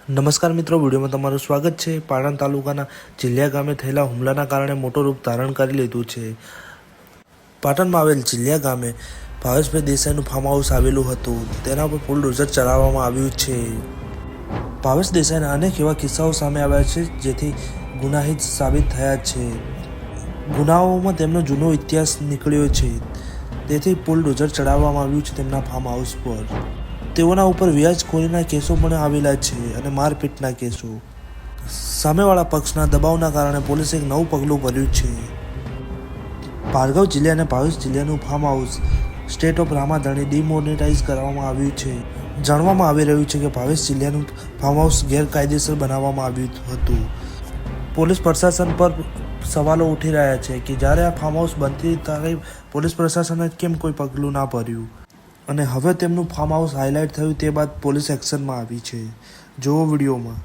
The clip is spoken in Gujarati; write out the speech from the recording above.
નમસ્કાર મિત્રો, વિડીયોમાં તમારું સ્વાગત છે। પાટણ તાલુકાના ચીલિયા ગામે થયેલા હુમલાના કારણે મોટું રૂપ ધારણ કરી લીધું છે। પાટણમાં આવેલ ચીલિયા ગામે ભાવેશભાઈ દેસાઈનું ફાર્મ હાઉસ આવેલું હતું। તેના પર બુલડોઝર ચલાવવામાં આવ્યું છે। ભાવેશ દેસાઈના અનેક એવા કિસ્સાઓ સામે આવ્યા છે જેથી ગુનાહિત સાબિત થયા છે। ગુનાઓમાં તેમનો જૂનો ઇતિહાસ નીકળ્યો છે, તેથી બુલડોઝર ચડાવવામાં આવ્યું છે તેમના ફાર્મ હાઉસ પર। તેઓના ઉપર વ્યાજખોરીના કેસો પણ આવેલા છે અને મારપીટના કેસો। સામેવાળા પક્ષના દબાવના કારણે પોલીસે એક નવું પગલું ભર્યું છે। ભાર્ગવ ચીલિયા અને ભાવેશ ચીલિયાનું ફાર્મ હાઉસ સ્ટેટ ઓફ રામાધણી ડિમોનેટાઇઝ કરવામાં આવ્યું છે। જાણવામાં આવી રહ્યું છે કે ભાવેશ ચીલિયાનું ફાર્મ હાઉસ ગેરકાયદેસર બનાવવામાં આવ્યું હતું। પોલીસ પ્રશાસન પર સવાલો ઉઠી રહ્યા છે કે જ્યારે આ ફાર્મ હાઉસ બનતી ત્યારે પોલીસ પ્રશાસને કેમ કોઈ પગલું ના ભર્યું, અને હવે તેમનું ફાર્મ હાઉસ હાઇલાઇટ થયું તે બાદ પોલીસ એક્શનમાં આવી છે। જુઓ વિડીયોમાં।